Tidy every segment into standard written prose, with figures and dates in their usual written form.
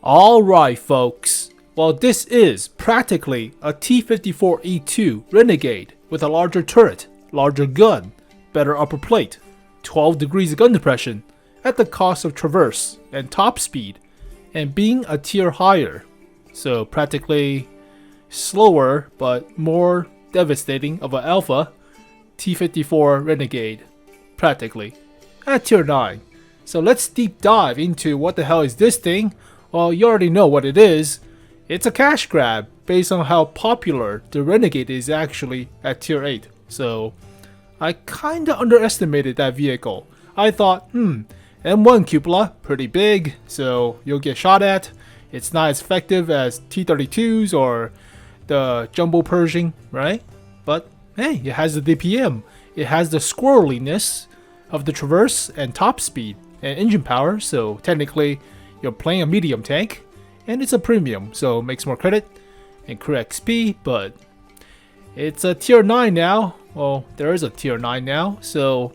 Alright folks, well this is practically a T54E2 Renegade with a larger turret, larger gun, better upper plate, 12 degrees of gun depression at the cost of traverse and top speed, and being a tier higher, so practically slower but more devastating of an alpha T54 Renegade, practically, at tier 9. So let's deep dive into what the hell is this thing. Well, you already know what it is. It's a cash grab based on how popular the Renegade is actually at tier 8. So I kinda underestimated that vehicle. I thought, M1 cupola, pretty big, so you'll get shot at. It's not as effective as T32s or the 𝘊𝘮𝘴𝘥, right? But hey, it has the DPM. It has the squirreliness of the traverse and top speed and engine power, so technically you're playing a medium tank, and it's a premium, so it makes more credit and crew XP, but it's a tier 9 now. Well, there is a tier 9 now, so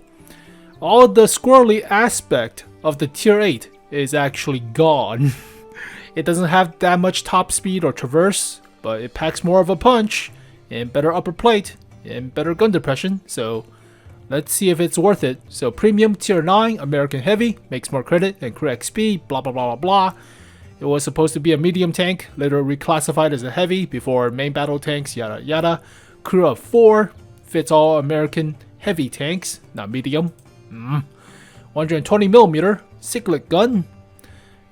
all the squirrely aspect of the tier 8 is actually gone. It doesn't have that much top speed or traverse, but it packs more of a punch, and better upper plate, and better gun depression, so let's see if it's worth it. So premium tier 9 American heavy makes more credit and crew XP, blah blah blah blah blah. It was supposed to be a medium tank, later reclassified as a heavy before main battle tanks, yada yada. Crew of 4 fits all American heavy tanks, not medium. 120mm cyclic gun.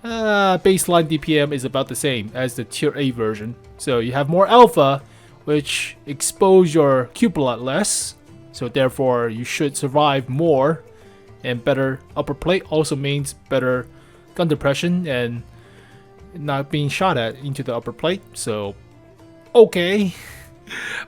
Baseline DPM is about the same as the tier 8 version. So you have more alpha, which expose your cupola less. So therefore you should survive more, and better upper plate also means better gun depression and not being shot at into the upper plate. So okay,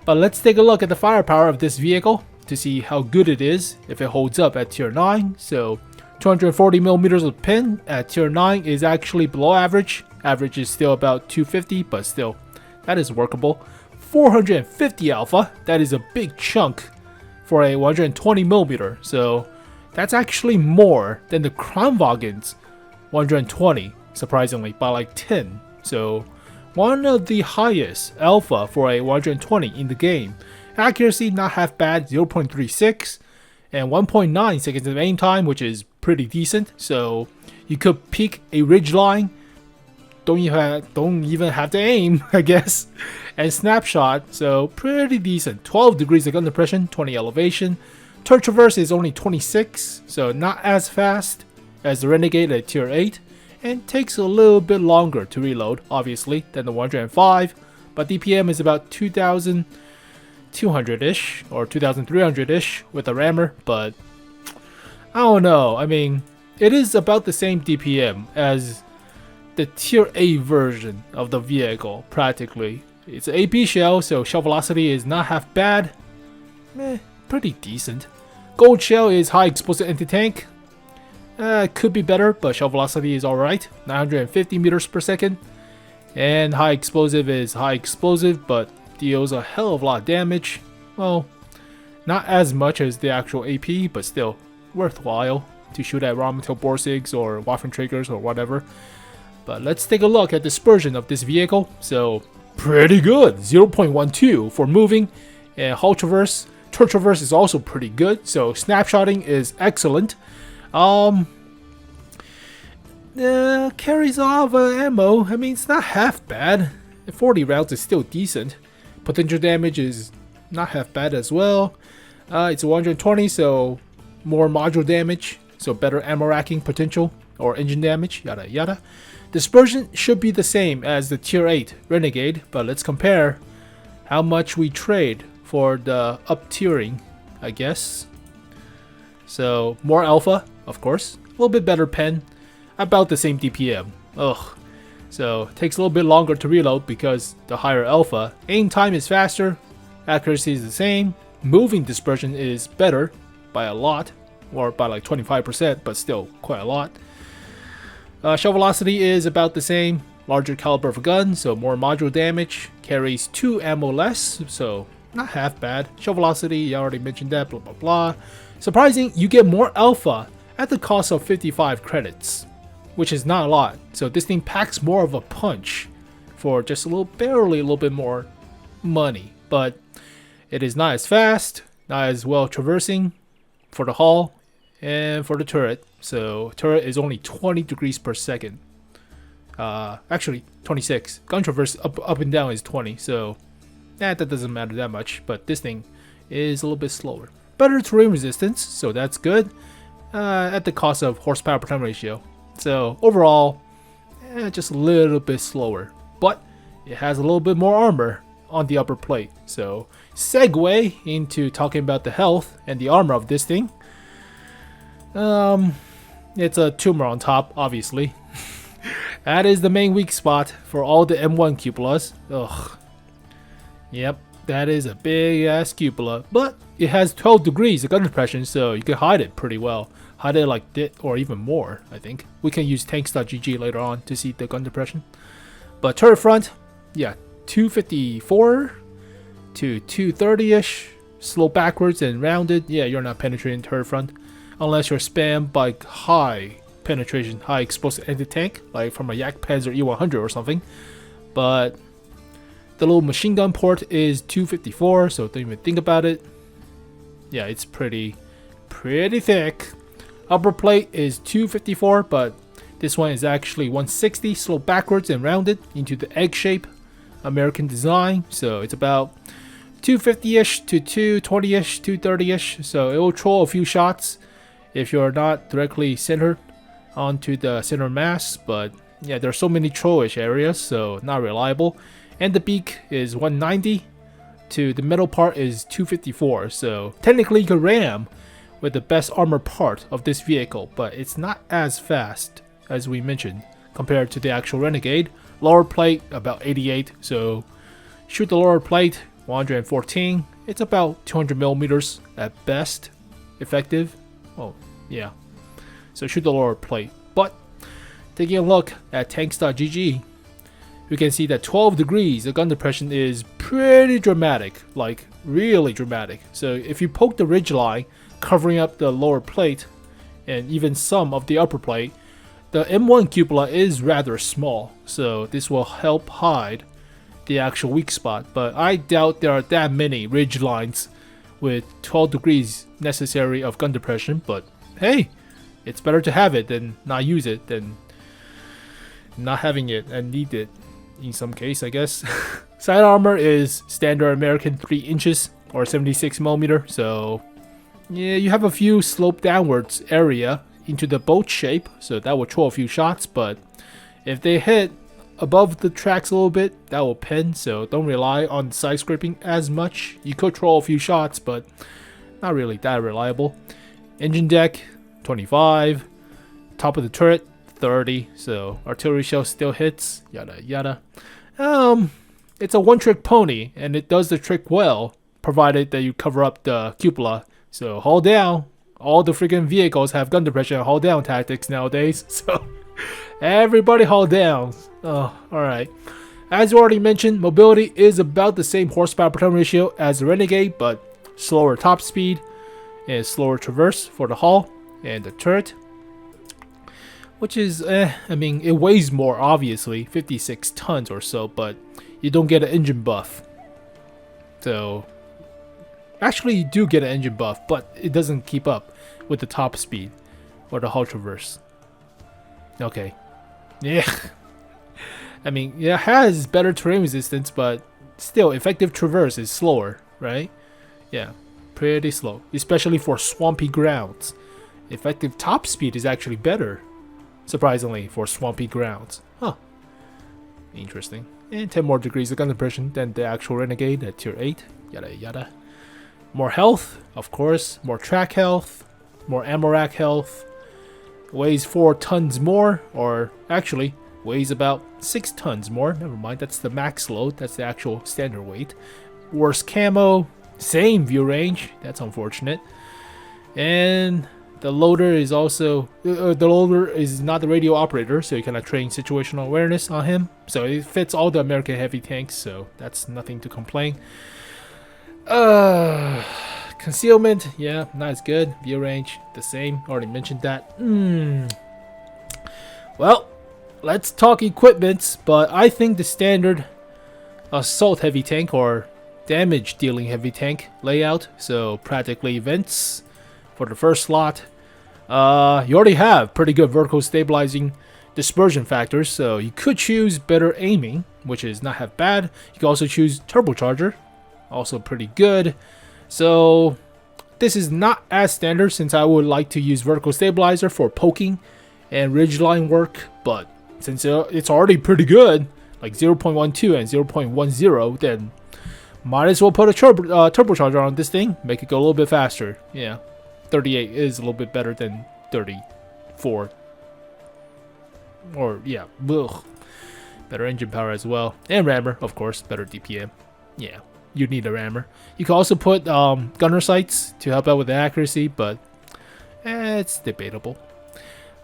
but let's take a look at the firepower of this vehicle to see how good it is if it holds up at tier 9. So 240mm of pin at tier 9 is actually below average. Average is still about 250, but still that is workable. 450 alpha, that is a big chunk for a 120mm, so that's actually more than the Kranwagen's 120, surprisingly, by like 10. So one of the highest alpha for a 120 in the game. Accuracy not half bad, 0.36, and 1.9 seconds of aim time, which is pretty decent. So you could peek a ridgeline, don't even have to aim, I guess, and snapshot, so pretty decent. 12 degrees of gun depression, 20 elevation. Turret traverse is only 26, so not as fast as the Renegade at tier 8, and takes a little bit longer to reload, obviously, than the 105, but DPM is about 2,200-ish, or 2,300-ish with a rammer, but I don't know. I mean, it is about the same DPM as the tier 8 version of the vehicle, practically. It's an AP shell, so shell velocity is not half bad. Pretty decent. Gold shell is high explosive anti-tank. Could be better, but shell velocity is alright. 950 meters per second. And high explosive is high explosive, but deals a hell of a lot of damage. Well, not as much as the actual AP, but still worthwhile to shoot at 𝘊𝘮𝘪𝘴𝘥 or Waffenträgers or whatever. But let's take a look at dispersion of this vehicle. So pretty good, 0.12 for moving, and hull traverse, turret traverse is also pretty good. So snapshotting is excellent. Carries off ammo. I mean, it's not half bad. 40 rounds is still decent. Potential damage is not half bad as well. It's 120, so more module damage, so better ammo racking potential or engine damage, yada yada. Dispersion should be the same as the tier 8 Renegade, but let's compare how much we trade for the up tiering, I guess. So more alpha, of course, a little bit better pen, about the same DPM. So it takes a little bit longer to reload because the higher alpha. Aim time is faster, accuracy is the same, moving dispersion is better by a lot, or by like 25%, but still quite a lot. Shell velocity is about the same, larger caliber of a gun, so more module damage, carries 2 ammo less, so not half bad. Shell velocity, I already mentioned that, blah blah blah. Surprising, you get more alpha at the cost of 55 credits. which is not a lot. So this thing packs more of a punch for just barely a little bit more money. But it is not as fast, not as well traversing for the hull and for the turret. So turret is only 20 degrees per second. Actually 26. Gun traverse up and down is 20. So that doesn't matter that much. But this thing is a little bit slower. Better terrain resistance, so that's good. At the cost of horsepower per ton ratio. So overall, just a little bit slower. But it has a little bit more armor on the upper plate. So segue into talking about the health and the armor of this thing. It's a tumor on top, obviously. That is the main weak spot for all the M1 cupolas. Ugh. Yep, that is a big ass cupola. But it has 12 degrees of gun depression, so you can hide it pretty well. Hide it like this, or even more, I think. We can use tanks.gg later on to see the gun depression. But turret front, yeah, 254 to 230-ish. Slow backwards and rounded. Yeah, you're not penetrating turret front. Unless you're spammed by high penetration, high explosive anti-tank, like from a Yak Panzer E100 or something. But the little machine gun port is 254, so don't even think about it. Yeah, it's pretty thick. Upper plate is 254, but this one is actually 160, slow backwards and rounded into the egg shape, American design. So it's about 250-ish to 220-ish, 230-ish. So it will troll a few shots if you're not directly centered onto the center mass. But yeah, there's so many trollish areas, so not reliable. And the beak is 190 to the middle part is 254. So technically you could ram with the best armor part of this vehicle, but it's not as fast as we mentioned compared to the actual Renegade. Lower plate about 88, so shoot the lower plate 114. It's about 200 millimeters at best effective. Oh yeah, so shoot the lower plate. But taking a look at tanks.gg, you can see that 12 degrees of gun depression is pretty dramatic, like really dramatic. So if you poke the ridgeline covering up the lower plate and even some of the upper plate, the M1 cupola is rather small, so this will help hide the actual weak spot. But I doubt there are that many ridge lines with 12 degrees necessary of gun depression. But hey, it's better to have it than not use it, than not having it and need it in some case, I guess. Side armor is standard American 3 inches or 76 millimeter. So yeah, you have a few slope downwards area into the boat shape, so that will throw a few shots. But if they hit above the tracks a little bit, that will pin, so don't rely on side scraping as much. You could throw a few shots, but not really that reliable. Engine deck 25, top of the turret 30, so artillery shell still hits, yada yada. It's a one-trick pony, and it does the trick well, provided that you cover up the cupola. So hull down. All the freaking vehicles have gun depression and hull down tactics nowadays, so everybody hull down. Oh, alright. As you already mentioned, mobility is about the same horsepower per ton ratio as the Renegade, but slower top speed and slower traverse for the hull and the turret. Which is, I mean, it weighs more, obviously, 56 tons or so, but you don't get an engine buff. So actually, you do get an engine buff, but it doesn't keep up with the top speed or the hull traverse. Okay. Yeah. I mean, it has better terrain resistance, but still, effective traverse is slower, right? Yeah, pretty slow, especially for swampy grounds. Effective top speed is actually better, surprisingly, for swampy grounds. Huh. Interesting. And 10 more degrees of gun depression than the actual Renegade at tier 8. Yada yada. More health, of course, more track health, more ammo rack health, weighs 4 tons more, or actually weighs about 6 tons more. Never mind, that's the max load, that's the actual standard weight. Worse camo, same view range, that's unfortunate. And the loader is also, the loader is not the radio operator, so you cannot train situational awareness on him. So it fits all the American heavy tanks, so that's nothing to complain. Concealment, yeah, not as good. View range, the same. Already mentioned that. Well, let's talk equipments, but I think the standard assault heavy tank or damage dealing heavy tank layout, so practically vents for the first slot. You already have pretty good vertical stabilizing dispersion factors, so you could choose better aiming, which is not half bad. You can also choose turbocharger, also pretty good. So this is not as standard since I would like to use vertical stabilizer for poking and ridgeline work, but since it's already pretty good, like 0.12 and 0.10, then might as well put a turbocharger on this thing, make it go a little bit faster. Yeah, 38 is a little bit better than 34. Or, yeah, ugh. Better engine power as well. And rammer, of course, better DPM. Yeah, you need a rammer. You can also put gunner sights to help out with the accuracy, but it's debatable.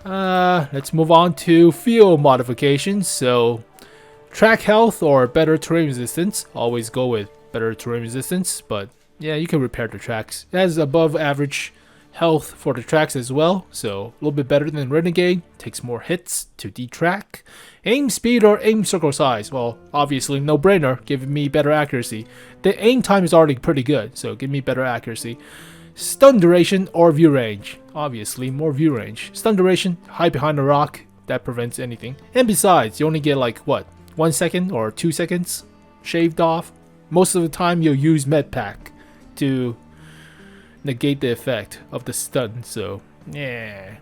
Let's move on to field modifications. So, track health or better terrain resistance. Always go with better terrain resistance, but yeah, you can repair the tracks. It has above average health for the tracks as well, so a little bit better than Renegade. Takes more hits to detrack. Aim speed or aim circle size. Well, obviously no brainer, giving me better accuracy. The aim time is already pretty good, so give me better accuracy. Stun duration or view range. Obviously more view range. Stun duration, hide behind a rock, that prevents anything. And besides, you only get like what, 1 second or 2 seconds shaved off. Most of the time you'll use med pack to negate the effect of the stun, so yeah.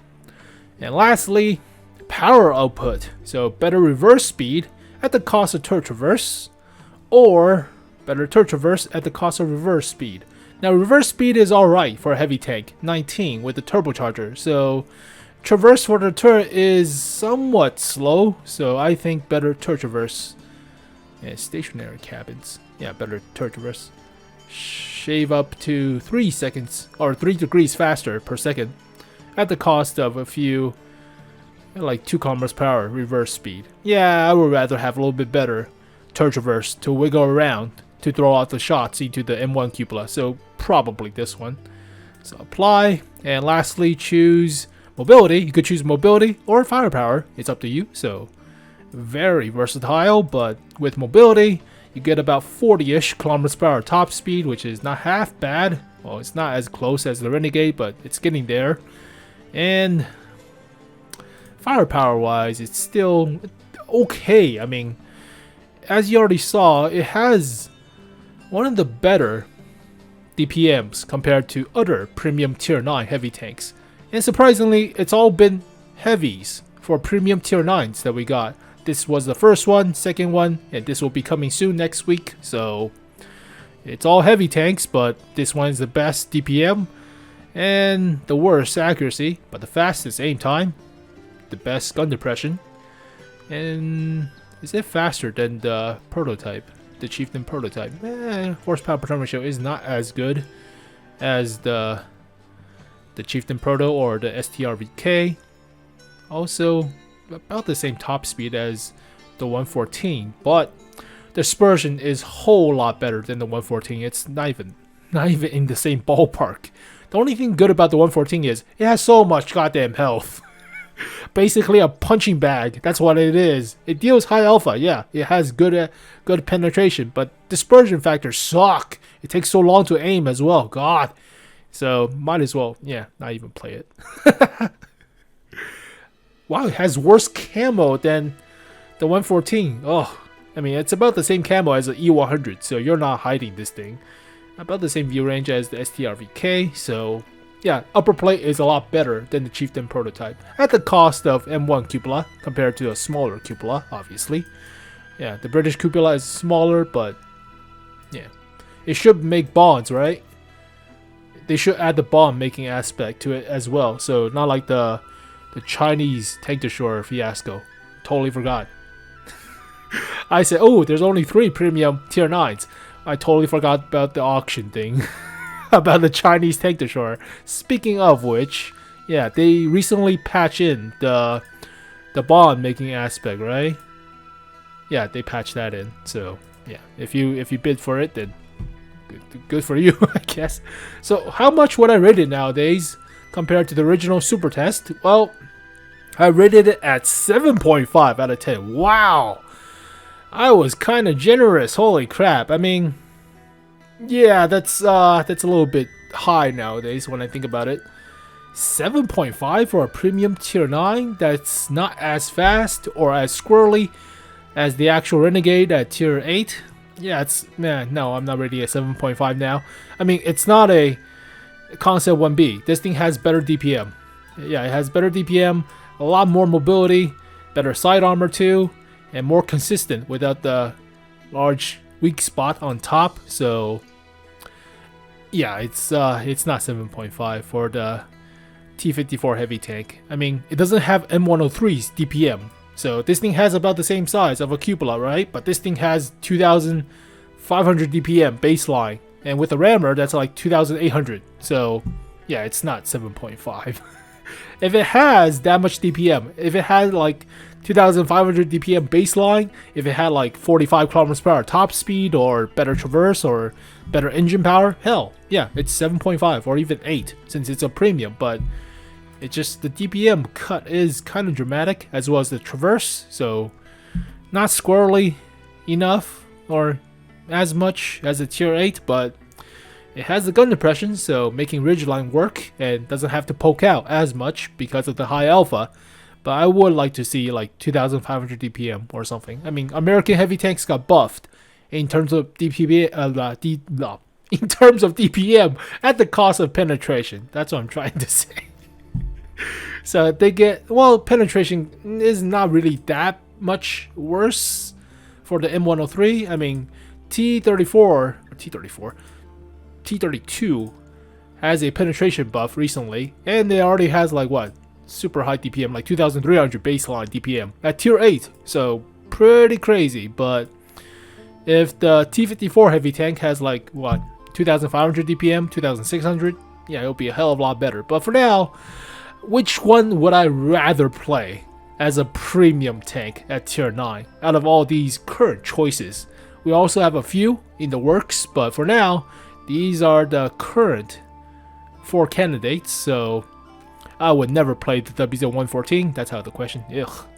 And lastly, power output. So better reverse speed at the cost of turret traverse, or better turret traverse at the cost of reverse speed. Now reverse speed is alright for a heavy tank, 19 with the turbocharger, so traverse for the turret is somewhat slow, so I think better turret traverse. Yeah, stationary cabins. Yeah, better turret traverse. Shave up to 3 seconds or 3 degrees faster per second at the cost of a few, like 2 kilometers per hour reverse speed. Yeah, I would rather have a little bit better turret traverse to wiggle around to throw out the shots into the M1 so probably this one. So apply, and lastly choose mobility. You could choose mobility or firepower, it's up to you. So very versatile, but with mobility you get about 40-ish kilometers per hour top speed, which is not half bad. Well, it's not as close as the Renegade, but it's getting there. And firepower wise, it's still okay. I mean, as you already saw, it has one of the better DPMs compared to other premium tier 9 heavy tanks. And surprisingly, it's all been heavies for premium tier 9s that we got. This was the first one, second one, and this will be coming soon next week. So it's all heavy tanks, but this one is the best DPM and the worst accuracy, but the fastest aim time, the best gun depression, and is it faster than the prototype, the Chieftain prototype? Horsepower per turn ratio is not as good as the Chieftain Proto or the STRVK. Also about the same top speed as the 114, but dispersion is a whole lot better than the 114. It's not even in the same ballpark. The only thing good about the 114 is it has so much goddamn health. Basically a punching bag, that's what it is. It deals high alpha, yeah, it has good penetration, but dispersion factors suck. It takes so long to aim as well, god. So might as well, yeah, not even play it. Wow, it has worse camo than the 114. Oh, I mean, it's about the same camo as the E100, so you're not hiding this thing. About the same view range as the STRVK, so yeah, upper plate is a lot better than the Chieftain prototype. At the cost of M1 cupola compared to a smaller cupola, obviously. Yeah, the British cupola is smaller, but yeah. It should make bonds, right? They should add the bond making aspect to it as well, so not like the Chinese tank to shore fiasco. Totally forgot. I said, oh, there's only 3 premium tier 9s. I totally forgot about the auction thing. About the Chinese tank to shore. Speaking of which, yeah, they recently patched in the bond making aspect, right? Yeah, they patched that in. So yeah, if you bid for it, then good for you, I guess. So how much would I rate it nowadays compared to the original super test? Well, I rated it at 7.5 out of 10. Wow. I was kind of generous. Holy crap. I mean, yeah, that's a little bit high nowadays when I think about it. 7.5 for a premium tier 9 that's not as fast or as squirrely as the actual Renegade at tier 8. Yeah, no, I'm not ready at 7.5 now. I mean, it's not a Concept 1B. This thing has better DPM. Yeah, it has better DPM, a lot more mobility, better side armor too, and more consistent without the large weak spot on top. So yeah, it's not 7.5 for the T54 heavy tank. I mean, it doesn't have M103's DPM. So this thing has about the same size of a cupola, right? But this thing has 2,500 DPM baseline. And with a rammer, that's like 2,800. So yeah, it's not 7.5. If it has that much DPM, if it had like 2,500 DPM baseline, if it had like 45 kilometers per hour top speed or better traverse or better engine power, hell, yeah, it's 7.5 or even 8 since it's a premium. But it's just the DPM cut is kind of dramatic as well as the traverse, so not squirrely enough or as much as a tier 8, but it has the gun depression, so making ridgeline work and doesn't have to poke out as much because of the high alpha. But I would like to see like 2,500 DPM or something. I mean, American heavy tanks got buffed in terms of DPM, in terms of DPM at the cost of penetration. That's what I'm trying to say. So they get, well, penetration is not really that much worse for the M103. I mean, T32 has a penetration buff recently, and it already has like what, super high DPM, like 2,300 baseline DPM at tier 8. So pretty crazy. But if the T54 heavy tank has like what, 2,500 DPM, 2,600, yeah, it'll be a hell of a lot better. But for now, which one would I rather play as a premium tank at tier 9 out of all these current choices? We also have a few in the works, but for now, these are the current 4 candidates. So I would never play the WZ-114. That's out of the question. Ugh.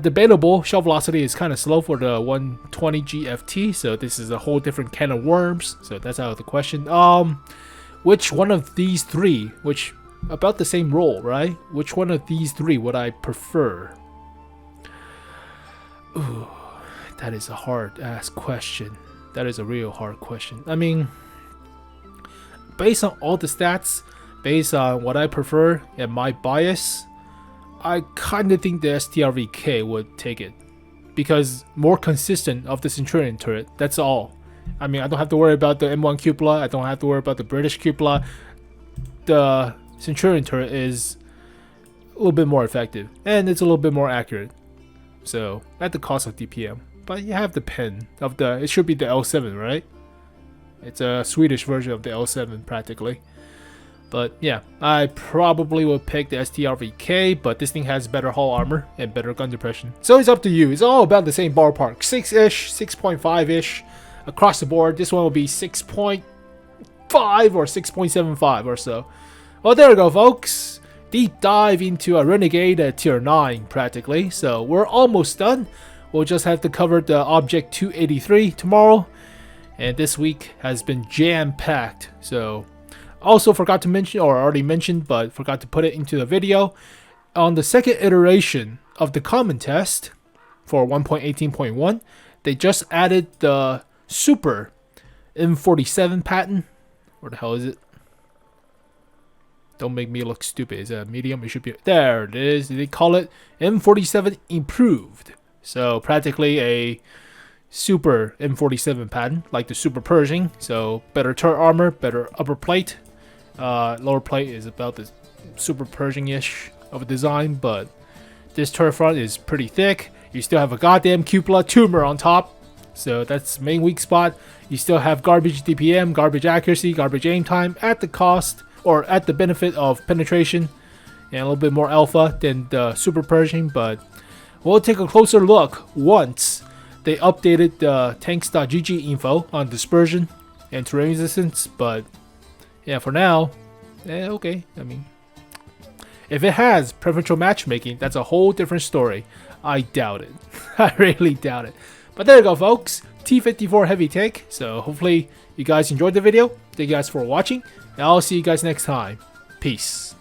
Debatable. Shell velocity is kind of slow for the 120 GFT, so this is a whole different can of worms. So that's out of the question. Which one of these three, which about the same role, right? Which one of these three would I prefer? Ooh, that is a hard-ass question. That is a real hard question. I mean, based on all the stats, based on what I prefer and my bias, I kind of think the STRVK would take it. Because more consistent of the Centurion turret, that's all. I mean, I don't have to worry about the M1 cupola, I don't have to worry about the British cupola. The Centurion turret is a little bit more effective, and it's a little bit more accurate. So, at the cost of DPM. But you have the pen of the, it should be the L7, right? It's a Swedish version of the L7 practically. But yeah, I probably will pick the STRVK, but this thing has better hull armor and better gun depression. So it's up to you. It's all about the same ballpark. 6-ish, 6.5-ish across the board. This one will be 6.5 or 6.75 or so. Well, there we go, folks. Deep dive into a Renegade at tier 9 practically. So we're almost done. We'll just have to cover the Object 283 tomorrow. And this week has been jam-packed. So also forgot to mention, or already mentioned, but forgot to put it into the video. On the second iteration of the common test for 1.18.1, they just added the super M47 pattern. Where the hell is it? Don't make me look stupid. Is it a medium? It should be. There it is. They call it M47 Improved. So practically a super M47 pattern, like the Super Pershing. So better turret armor, better upper plate. Lower plate is about the Super Pershing-ish of a design, but this turret front is pretty thick. You still have a goddamn cupola tumor on top. So that's the main weak spot. You still have garbage DPM, garbage accuracy, garbage aim time at the cost or at the benefit of penetration and a little bit more alpha than the Super Pershing, but we'll take a closer look once they updated the tanks.gg info on dispersion and terrain resistance. But yeah, for now, okay. I mean, If it has preferential matchmaking, that's a whole different story. I doubt it. I really doubt it. But there you go, folks. T54 heavy tank. So hopefully you guys enjoyed the video. Thank you guys for watching. And I'll see you guys next time. Peace.